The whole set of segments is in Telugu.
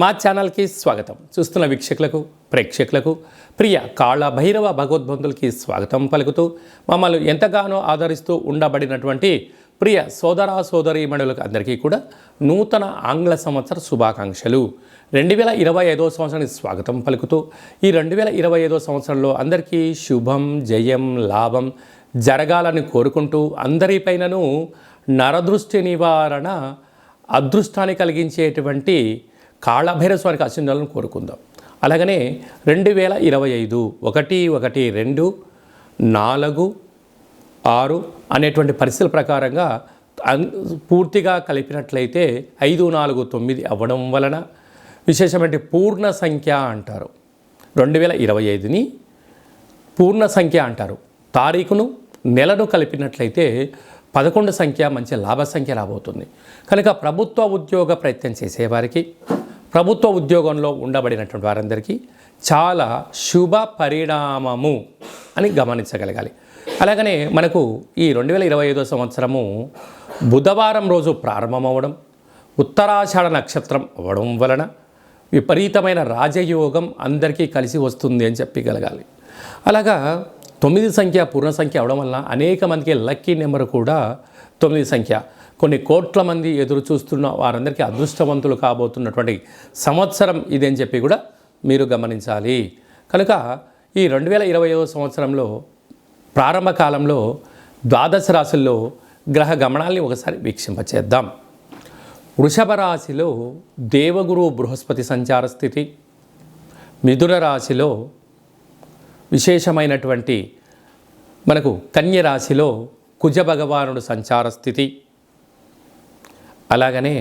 మా ఛానల్కి స్వాగతం. చూస్తున్న వీక్షకులకు ప్రేక్షకులకు ప్రియ కాళ భైరవ భగవద్బంధులకి స్వాగతం పలుకుతూ మమ్మల్ని ఎంతగానో ఆదరిస్తూ ఉండబడినటువంటి ప్రియ సోదర సోదరీమణులకు అందరికీ కూడా నూతన ఆంగ్ల సంవత్సర శుభాకాంక్షలు. 2025వ సంవత్సరానికి స్వాగతం పలుకుతూ ఈ 2025వ సంవత్సరంలో అందరికీ శుభం జయం లాభం జరగాలని కోరుకుంటూ అందరిపైనను నరదృష్టి నివారణ అదృష్టాన్ని కలిగించేటువంటి కాళభైరవ స్వామికి ఆశీర్వాదాలను కోరుకుందాం. అలాగనే 2025 1-2-4-6 అనేటువంటి పరిస్థితుల ప్రకారంగా పూర్తిగా కలిపినట్లయితే 5-4-9 అవ్వడం వలన విశేషమైన పూర్ణ సంఖ్య అంటారు. 2025ని పూర్ణ సంఖ్య అంటారు. తారీఖును నెలను కలిపినట్లయితే 11 సంఖ్య మంచి లాభ సంఖ్య రాబోతుంది. కనుక ప్రభుత్వ ఉద్యోగ ప్రయత్నం చేసేవారికి, ప్రభుత్వ ఉద్యోగంలో ఉండబడినటువంటి వారందరికీ చాలా శుభ పరిణామము అని గమనించగలగాలి. అలాగనే మనకు ఈ 2025వ సంవత్సరము బుధవారం రోజు ప్రారంభమవడం, ఉత్తరాషాఢ నక్షత్రం అవ్వడం వలన విపరీతమైన రాజయోగం అందరికీ కలిసి వస్తుంది అని చెప్పగలగాలి. అలాగా 9 సంఖ్య పూర్ణ సంఖ్య అవడం వల్ల అనేక మందికి లక్కీ నెంబర్ కూడా 9 సంఖ్య. కొన్ని కోట్ల మంది ఎదురు చూస్తున్న వారందరికీ అదృష్టవంతులు కాబోతున్నటువంటి సంవత్సరం ఇదని చెప్పి కూడా మీరు గమనించాలి. కనుక ఈ 2025వ సంవత్సరంలో ప్రారంభ కాలంలో ద్వాదశ రాశుల్లో గ్రహ గమనాల్ని ఒకసారి వీక్షింపచేద్దాం. వృషభ రాశిలో దేవగురు బృహస్పతి సంచార స్థితి, మిథున రాశిలో విశేషమైనటువంటి మనకు కన్య రాశిలో కుజ భగవానుడు సంచార స్థితి, అలాగనే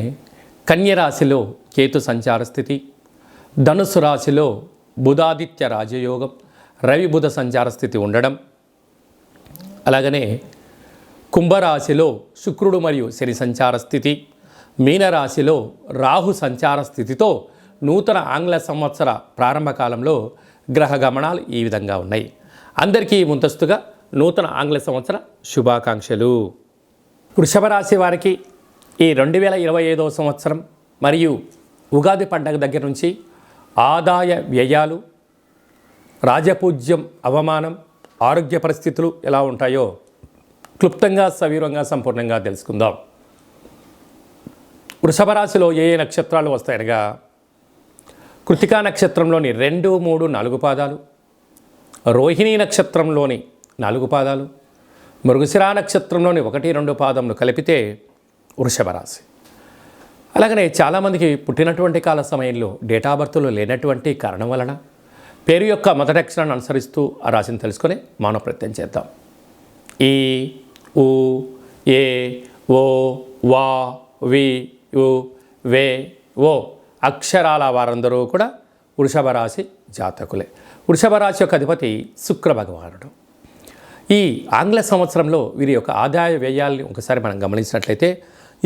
కన్య రాశిలో కేతు సంచార స్థితి, ధనుసు రాశిలో బుధాదిత్య రాజయోగం రవి బుధ సంచార స్థితి ఉండడం, అలాగనే కుంభరాశిలో శుక్రుడు మరియు శని సంచార స్థితి, మీనరాశిలో రాహు సంచార స్థితితో నూతన ఆంగ్ల సంవత్సర ప్రారంభ కాలంలో గ్రహ గమనాలు ఈ విధంగా ఉన్నాయి. అందరికీ ముందస్తుగా నూతన ఆంగ్ల సంవత్సర శుభాకాంక్షలు. వృషభ రాశి వారికి ఈ 2025వ సంవత్సరం మరియు ఉగాది పండగ దగ్గర నుంచి ఆదాయ వ్యయాలు, రాజపూజ్యం, అవమానం, ఆరోగ్య పరిస్థితులు ఎలా ఉంటాయో క్లుప్తంగా సవివరంగా సంపూర్ణంగా తెలుసుకుందాం. వృషభ రాశిలో ఏ నక్షత్రాలు వస్తాయనగా కృతికా నక్షత్రంలోని 2, 3, 4 పాదాలు, రోహిణీ నక్షత్రంలోని 4 పాదాలు, మృగశిరా నక్షత్రంలోని 1, 2 పాదములు కలిపితే వృషభ రాశి. అలాగనే చాలామందికి పుట్టినటువంటి కాల సమయంలో డేటా బర్త్లో లేనటువంటి కారణం వలన పేరు యొక్క మొదటి అక్షరాన్ని అనుసరిస్తూ ఆ రాశిని తెలుసుకొని మౌన ప్రయత్నం చేద్దాం. ఈ, ఉ, ఏ, ఓ, వా, వి, యు, వే, ఓ అక్షరాల వారందరూ కూడా వృషభ రాశి జాతకులే. వృషభ రాశి యొక్క అధిపతి శుక్ర భగవానుడు. ఈ ఆంగ్ల సంవత్సరంలో వీరి యొక్క ఆదాయ వ్యయాల్ని ఒకసారి మనం గమనించినట్లయితే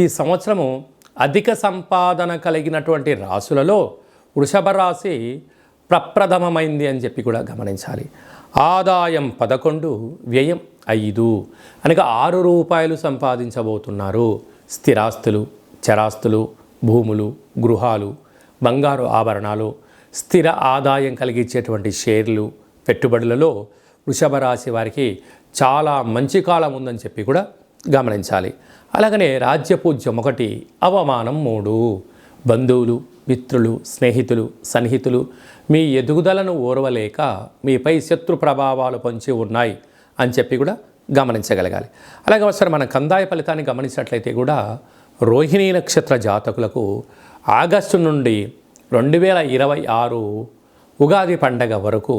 ఈ సంవత్సరము అధిక సంపాదన కలిగినటువంటి రాశులలో వృషభ రాశి ప్రప్రథమమైంది అని చెప్పి కూడా గమనించాలి. ఆదాయం 11, వ్యయం 5 అనగా 6 రూపాయలు సంపాదించబోతున్నారు. స్థిరాస్తులు, చరాస్తులు, భూములు, గృహాలు, బంగారు ఆభరణాలు, స్థిర ఆదాయం కలిగించేటువంటి షేర్లు, పెట్టుబడులలో వృషభ రాశి వారికి చాలా మంచి కాలం ఉందని చెప్పి కూడా గమనించాలి. అలాగనే రాజ్యపూజ్యం 1, అవమానం 3. బంధువులు, మిత్రులు, స్నేహితులు, సన్నిహితులు మీ ఎదుగుదలను ఓర్వలేక మీపై శత్రు ప్రభావాలు పొంచి ఉన్నాయి అని చెప్పి కూడా గమనించగలగాలి. అలాగే ఒకసారి మన కందాయ ఫలితాన్ని గమనించినట్లయితే కూడా రోహిణీ నక్షత్ర జాతకులకు ఆగస్టు నుండి 2026 ఉగాది పండగ వరకు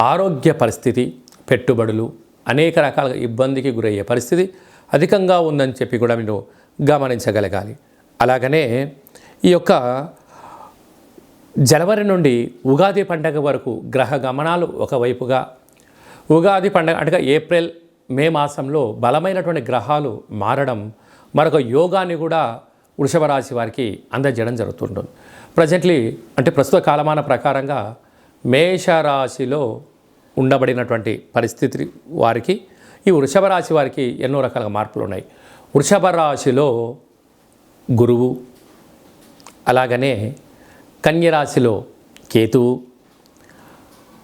ఆరోగ్య పరిస్థితి, పెట్టుబడులు అనేక రకాల ఇబ్బందికి గురయ్యే పరిస్థితి అధికంగా ఉందని చెప్పి కూడా మీరు గమనించగలగాలి. అలాగనే ఈ యొక్క జనవరి నుండి ఉగాది పండగ వరకు గ్రహ గమనాలు ఒకవైపుగా, ఉగాది పండగ అంటే ఏప్రిల్, మే మాసంలో బలమైనటువంటి గ్రహాలు మారడం మరొక యోగాన్ని కూడా వృషభ రాశి వారికి అందజేయడం జరుగుతుంటుంది. ప్రజెంట్లీ అంటే ప్రస్తుత కాలమాన ప్రకారంగా మేషరాశిలో ఉండబడినటువంటి పరిస్థితి వారికి ఈ వృషభ రాశి వారికి ఎన్నో రకాల మార్పులు ఉన్నాయి. వృషభ రాశిలో గురువు, అలాగనే కన్యరాశిలో కేతువు,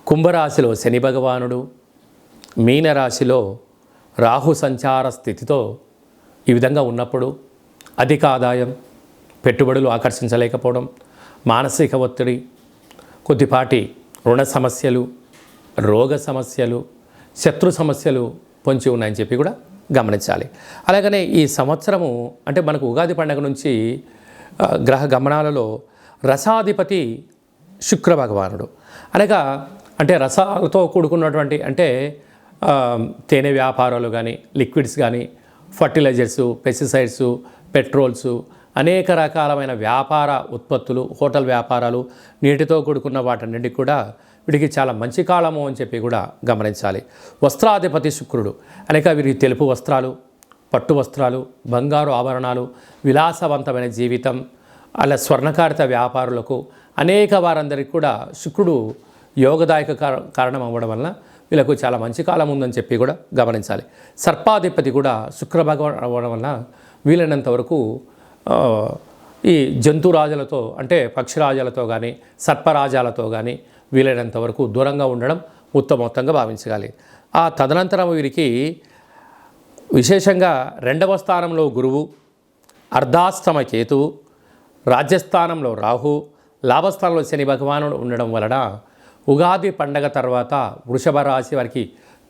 కుంభరాశిలో శని భగవానుడు, మీనరాశిలో రాహు సంచార స్థితితో ఈ విధంగా ఉన్నప్పుడు అధిక ఆదాయం, పెట్టుబడులు ఆకర్షించలేకపోవడం, మానసిక ఒత్తిడి, కొద్దిపాటి రుణ సమస్యలు, రోగ సమస్యలు, శత్రు సమస్యలు పొంచి ఉన్నాయని చెప్పి కూడా గమనించాలి. అలాగనే ఈ సంవత్సరము అంటే మనకు ఉగాది పండుగ నుంచి గ్రహ గమనాలలో రసాధిపతి శుక్ర భగవానుడు అనగా అంటే రసాలతో కూడుకున్నటువంటి అంటే తేనె వ్యాపారాలు కానీ, లిక్విడ్స్ కానీ, ఫర్టిలైజర్సు, పెస్టిసైడ్సు, పెట్రోల్సు, అనేక రకాలమైన వ్యాపార ఉత్పత్తులు, హోటల్ వ్యాపారాలు, నీటితో కూడుకున్న వాటన్నింటికి కూడా వీడికి చాలా మంచి కాలము అని చెప్పి కూడా గమనించాలి. వస్త్రాధిపతి శుక్రుడు అనేక వీరికి తెలుపు వస్త్రాలు, పట్టు వస్త్రాలు, బంగారు ఆభరణాలు, విలాసవంతమైన జీవితం, అలా స్వర్ణకారిత వ్యాపారులకు అనేక వారందరికీ కూడా శుక్రుడు యోగదాయక కారణం అవ్వడం వలన వీళ్ళకు చాలా మంచి కాలం ఉందని చెప్పి కూడా గమనించాలి. సర్పాధిపతి కూడా శుక్ర భగవాన్ అవ్వడం వలన వీలైనంత వరకు ఈ జంతురాజులతో అంటే పక్షిరాజులతో కానీ, సర్పరాజాలతో కానీ వీలైనంత వరకు దూరంగా ఉండడం ఉత్తమోత్తంగా భావించగాలి. ఆ తదనంతరం వీరికి విశేషంగా 2వ స్థానంలో గురువు, అర్ధాష్టమ కేతువు, రాజ్యస్థానంలో రాహు, లాభస్థానంలో శని భగవానుడు ఉండడం వలన ఉగాది పండగ తర్వాత వృషభ రాశి వారికి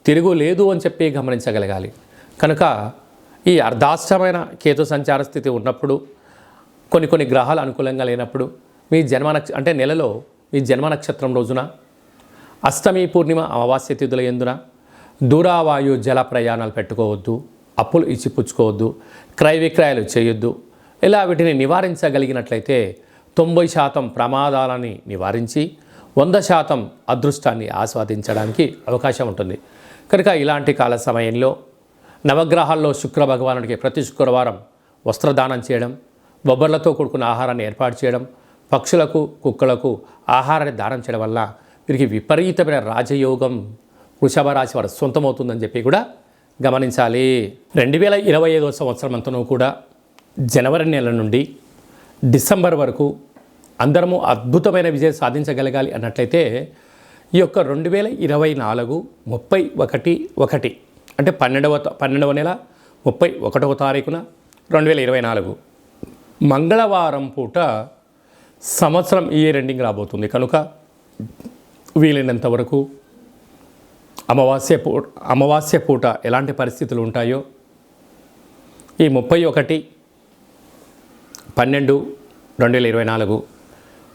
తిరుగు లేదు అని చెప్పి గమనించగలగాలి. కనుక ఈ అర్ధాష్టమైన కేతు సంచార స్థితి ఉన్నప్పుడు, కొన్ని గ్రహాలు అనుకూలంగా లేనప్పుడు మీ జన్మ అంటే నెలలో మీ జన్మ నక్షత్రం రోజున అష్టమి, పూర్ణిమ, అమావాస్య తిథుల యందున దూరావాయు జల ప్రయాణాలు పెట్టుకోవద్దు, అప్పులు ఇచ్చి పుచ్చుకోవద్దు, క్రయ విక్రయాలు చేయొద్దు. ఇలా వీటిని నివారించగలిగినట్లయితే 90% ప్రమాదాలని నివారించి 100% అదృష్టాన్ని ఆస్వాదించడానికి అవకాశం ఉంటుంది. కనుక ఇలాంటి కాల సమయంలో నవగ్రహాల్లో శుక్ర భగవానుడికి ప్రతి శుక్రవారం వస్త్రదానం చేయడం, బొబ్బర్లతో కూడుకున్న ఆహారాన్ని ఏర్పాటు చేయడం, పక్షులకు, కుక్కలకు ఆహారాన్ని దానం చేయడం వల్ల వీరికి విపరీతమైన రాజయోగం వృషభ రాశి వారు సొంతమవుతుందని చెప్పి కూడా గమనించాలి. 2025వ సంవత్సరం అంతనూ కూడా జనవరి నెల నుండి డిసెంబర్ వరకు అందరము అద్భుతమైన విజయం సాధించగలగాలి అన్నట్లయితే ఈ యొక్క 2024 31/1 అంటే 12వ నెల 31వ తారీఖున 2024 మంగళవారం పూట సంవత్సరం ఇయర్ ఎండింగ్ రాబోతుంది. కనుక వీలైనంత వరకు అమావాస్య పూట ఎలాంటి పరిస్థితులు ఉంటాయో ఈ 31/12/2024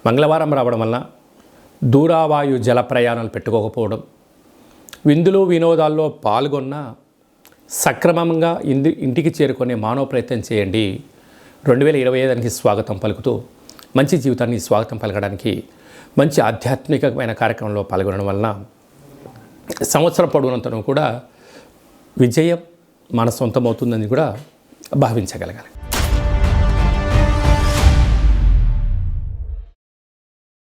మంగళవారం రావడం వలన దూరావాయు జల ప్రయాణాలు పెట్టుకోకపోవడం, విందులు వినోదాల్లో పాల్గొన్న సక్రమంగా ఇంటికి చేరుకునే మానవ ప్రయత్నం చేయండి. 2025కి స్వాగతం పలుకుతూ మంచి జీవితాన్ని స్వాగతం పలకడానికి మంచి ఆధ్యాత్మికమైన కార్యక్రమంలో పాల్గొనడం వలన సంవత్సరం పొడవునంతను కూడా విజయం మన సొంతమవుతుందని కూడా భావించగలగాలి.